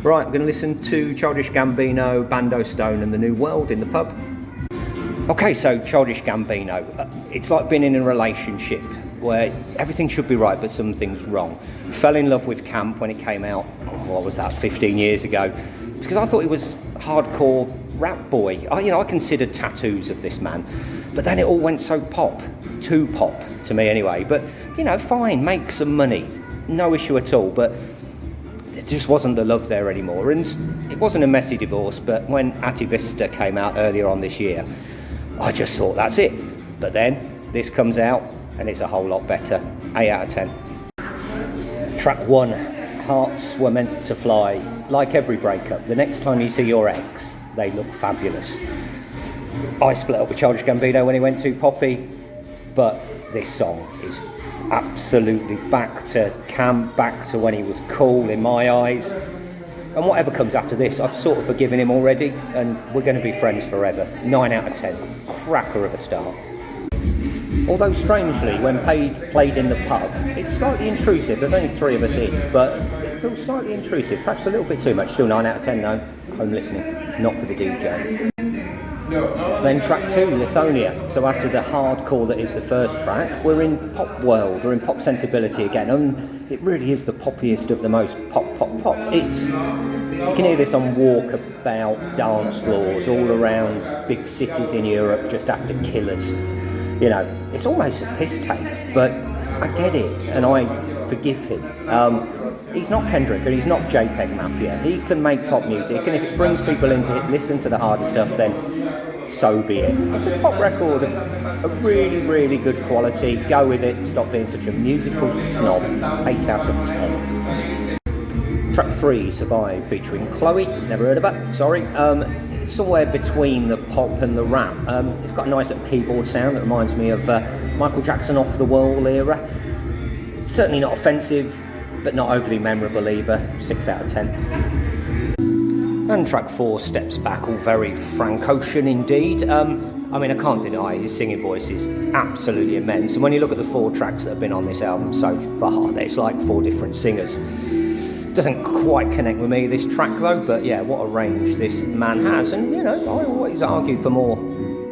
Right, I'm going to listen to Childish Gambino, Bando Stone and the New World in the pub. Okay, so Childish Gambino, it's like being in a relationship where everything should be right but something's wrong. Fell in love with Camp when it came out, what was that, 15 years ago, because I thought he was hardcore rap boy. I considered tattoos of this man, but then it all went so too pop to me anyway. But fine, make some money, no issue at all, but it just wasn't the love there anymore. And it wasn't a messy divorce, but when Ativista came out earlier on this year, I just thought that's it. But then this comes out and it's a whole lot better. 8 out of 10. Track 1, Hearts Were Meant to Fly. Like every breakup, the next time you see your ex, they look fabulous. I split up with Childish Gambino when he went too poppy, but this song is absolutely back to Camp, back to when he was cool in my eyes. And whatever comes after this, I've sort of forgiven him already, and we're going to be friends forever. 9 out of 10. Cracker of a start. Although strangely, when played in the pub, it's slightly intrusive. There's only 3 of us in, but it feels slightly intrusive. Perhaps a little bit too much. Still 9 out of 10 though. Home listening, not for the DJ. Then track 2, Lithonia. So after the hardcore that is the first track, we're in pop world, we're in pop sensibility again, and it really is the poppiest of the most pop. You can hear this on walkabout dance floors all around big cities in Europe just after Killers. It's almost a piss take, but I get it and I forgive him. He's not Kendrick and he's not JPEG Mafia. He can make pop music, and if it brings people in to listen to the harder stuff, then so be it. It's a pop record of really, really good quality. Go with it, stop being such a musical snob. 8 out of 10. Track 3, Survive, featuring Chloe. Never heard of it, sorry. It's somewhere between the pop and the rap. It's got a nice little keyboard sound that reminds me of Michael Jackson Off the Wall era. Certainly not offensive, but not overly memorable either. 6 out of 10. And track 4, Steps Back, all very Frank Ocean indeed. I can't deny his singing voice is absolutely immense. And when you look at the 4 tracks that have been on this album so far, there's like 4 different singers. Doesn't quite connect with me, this track though, but yeah, what a range this man has. And I always argue for more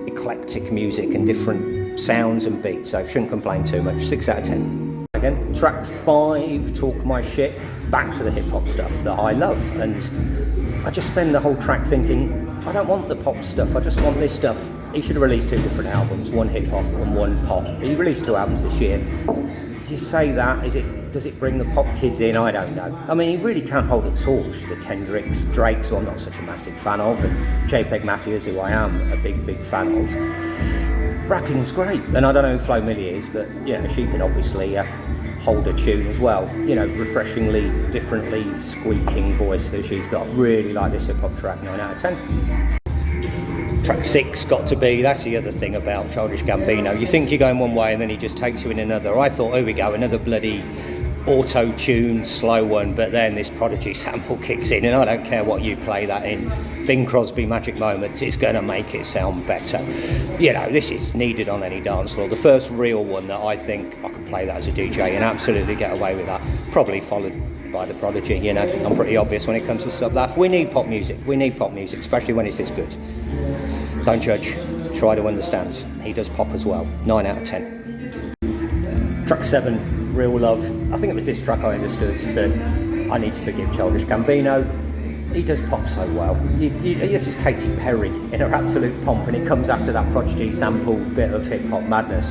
eclectic music and different sounds and beats, so shouldn't complain too much. 6 out of 10. Again, track 5, Talk My Shit, back to the hip hop stuff that I love. And I just spend the whole track thinking, I don't want the pop stuff, I just want this stuff. He should have released 2 different albums, 1 hip hop and 1 pop. He released 2 albums this year. You say that, does it bring the pop kids in? I don't know. He really can hold a torch to the Kendricks, Drakes, who I'm not such a massive fan of, and JPEG Mafias, who I am a big fan of. Rapping's great, and I don't know who Flo Milli is, but she can obviously hold a tune as well. Refreshingly, differently squeaking voice that she's got. Really like this hip hop track. 9 out of 10. Track 6, Got to Be. That's the other thing about Childish Gambino. You think you're going one way and then he just takes you in another. I thought, here we go, another bloody auto-tuned slow one, but then this Prodigy sample kicks in, and I don't care what you play that in. Bing Crosby Magic Moments, it's going to make it sound better. This is needed on any dance floor. The first real one that I think I can play that as a DJ and absolutely get away with that. Probably followed by the Prodigy. I'm pretty obvious when it comes to stuff like that. We need pop music, especially when it's this good. Don't judge, try to understand. He does pop as well. 9 out of 10. Track 7, Real Love. I think it was this track I understood, but I need to forgive Childish Gambino. He does pop so well. This is Katy Perry in her absolute pomp, and it comes after that Prodigy sample bit of hip hop madness.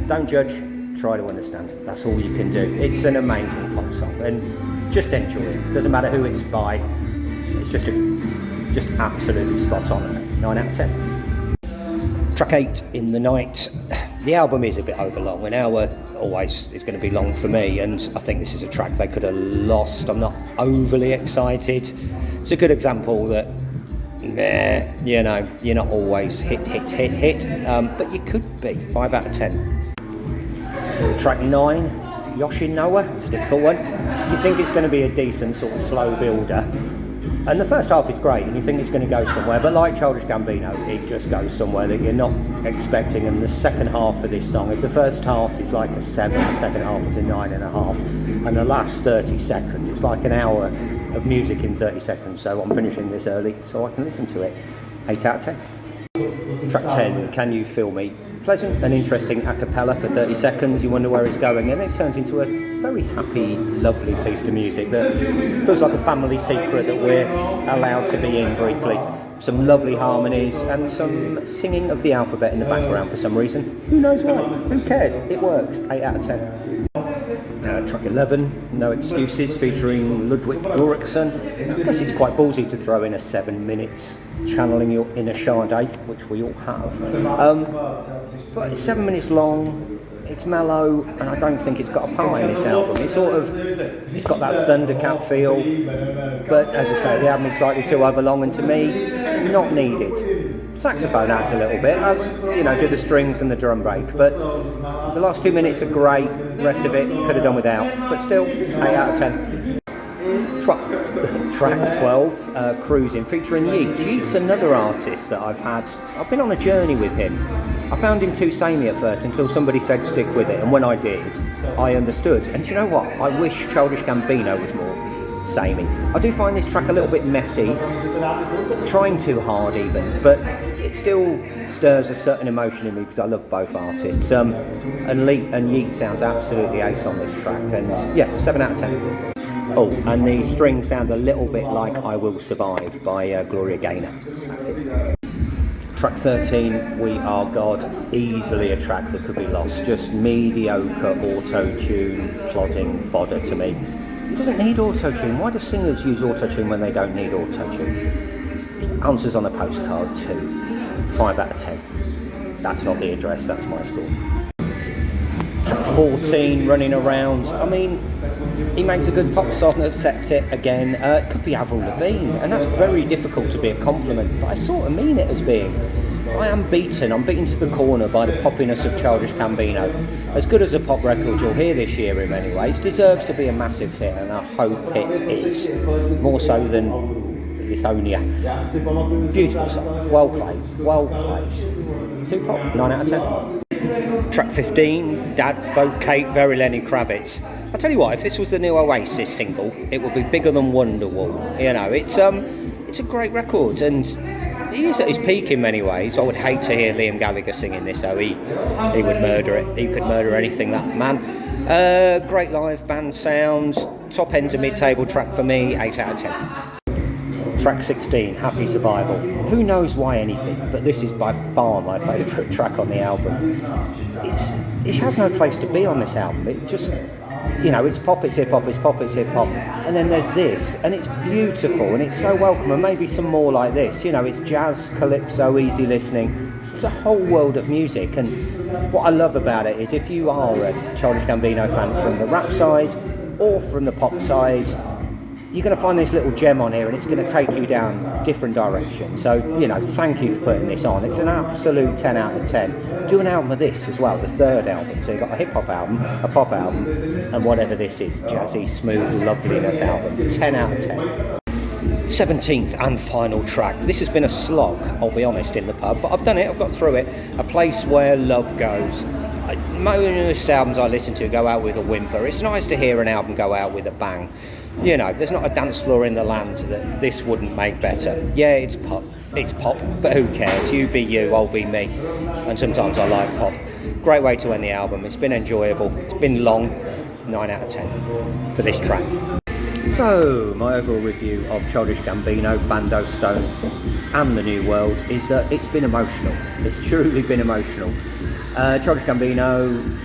Don't judge, try to understand. That's all you can do. It's an amazing pop song, and just enjoy it. Doesn't matter who it's by. It's just absolutely spot on. 9 out of 10. Track 8, In the Night. The album is a bit overlong. An hour always is going to be long for me, and I think this is a track they could have lost. I'm not overly excited. It's a good example that you're not always hit, but you could be. 5 out of 10. Track 9, Yoshinoya. It's a difficult one. You think it's going to be a decent sort of slow builder, and the first half is great, and you think it's going to go somewhere, but like Childish Gambino, it just goes somewhere that you're not expecting. And the second half of this song, if the first half is like a 7, the second half is a 9.5, and the last 30 seconds, it's like an hour of music in 30 seconds, so I'm finishing this early so I can listen to it. 8 out of 10. Track 10, Can You Feel Me? Pleasant and interesting a cappella for 30 seconds. You wonder where it's going, and it turns into a very happy, lovely piece of music that feels like a family secret that we're allowed to be in briefly. Some lovely harmonies and some singing of the alphabet in the background for some reason. Who knows why? Who cares? It works. 8 out of 10. Track 11, No Excuses, featuring Ludwig Göransson. I guess it's quite ballsy to throw in a 7 minutes channeling your inner Sade, which we all have. But it's 7 minutes long, it's mellow, and I don't think it's got a part in this album. It's it's got that Thundercat feel, but as I say, the album is slightly too overlong, and to me, not needed. Saxophone adds a little bit, as you know, do the strings and the drum break, but the last 2 minutes are great, the rest of it could have done without, but still, 8 out of 10. Track 12, Cruisin, featuring Yeats. Yeats, another artist that I've been on a journey with him. I found him too samey at first until somebody said stick with it, and when I did, I understood. And do you know what? I wish Childish Gambino was more samey. I do find this track a little bit messy, trying too hard even, but it still stirs a certain emotion in me because I love both artists. And Yeats sounds absolutely ace on this track, and yeah, 7 out of 10. Oh, and the strings sound a little bit like I Will Survive by Gloria Gaynor. That's it. Track 13, We Are God, easily a track that could be lost. Just mediocre auto-tune, plodding fodder to me. It doesn't need auto-tune. Why do singers use auto-tune when they don't need auto-tune? Answers on a postcard too. 5 out of 10. That's not the address, that's my score. Track 14, Running Around. I mean, he makes a good pop song, accept it again. It could be Avril Lavigne, and that's very difficult to be a compliment, but I sort of mean it as being. I am beaten. I'm beaten to the corner by the poppiness of Childish Gambino. As good as a pop record you'll hear this year in many ways, deserves to be a massive hit, and I hope it is. More so than Lithonia. Beautiful song. Well played. Well played. 2 pop. 9 out of 10. Track 15, Dadvocate, very Lenny Kravitz. I'll tell you what, if this was the new Oasis single, it would be bigger than Wonderwall. You know, it's a great record, and he is at his peak in many ways. I would hate to hear Liam Gallagher singing this, so he would murder it. He could murder anything, that man. Great live band sounds, top end to mid-table track for me, 8 out of 10. Track 16, Happy Survival. Who knows why anything, but this is by far my favourite track on the album. It has no place to be on this album. It just, you know, it's pop, it's hip-hop, it's pop, it's hip-hop. And then there's this, and it's beautiful, and it's so welcome, and maybe some more like this. You know, it's jazz, calypso, easy listening. It's a whole world of music, and what I love about it is if you are a Childish Gambino fan from the rap side, or from the pop side, you're going to find this little gem on here, and it's going to take you down different directions. So, you know, thank you for putting this on. It's an absolute 10 out of 10. Do an album of this as well, the third album. So you've got a hip-hop album, a pop album, and whatever this is, jazzy, smooth, loveliness album. 10 out of 10. 17th and final track. This has been a slog, I'll be honest, in the pub, but I've done it, I've got through it. A Place Where Love Goes. Most albums I listen to go out with a whimper. It's nice to hear an album go out with a bang. You know, there's not a dance floor in the land that this wouldn't make better. Yeah, it's pop, but who cares? You be you, I'll be me. And sometimes I like pop. Great way to end the album. It's been enjoyable. It's been long. 9 out of 10 for this track. So, my overall review of Childish Gambino, Bando, Stone and The New World is that it's been emotional. It's truly been emotional. Childish Gambino,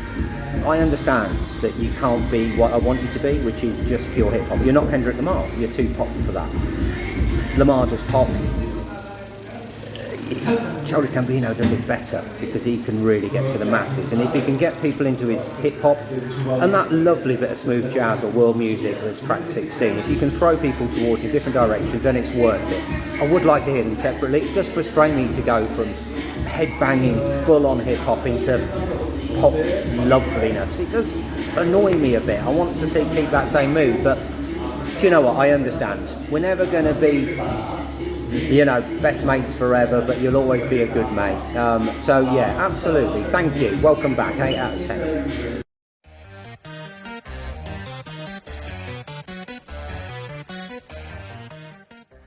I understand that you can't be what I want you to be, which is just pure hip-hop. You're not Kendrick Lamar, you're too pop for that. Lamar does pop. Childish Gambino does it better because he can really get to the masses, and if he can get people into his hip-hop and that lovely bit of smooth jazz or world music that's track 16, if you can throw people towards in different directions, then it's worth it. I would like to hear them separately. It does frustrate me to go from headbanging full-on hip-hop into pop loveliness. It does annoy me a bit. I want to see keep that same mood, but do you know what? I understand. We're never going to be, you know, best mates forever, but you'll always be a good mate. So yeah, absolutely. Thank you. Welcome back. 8 out of 10.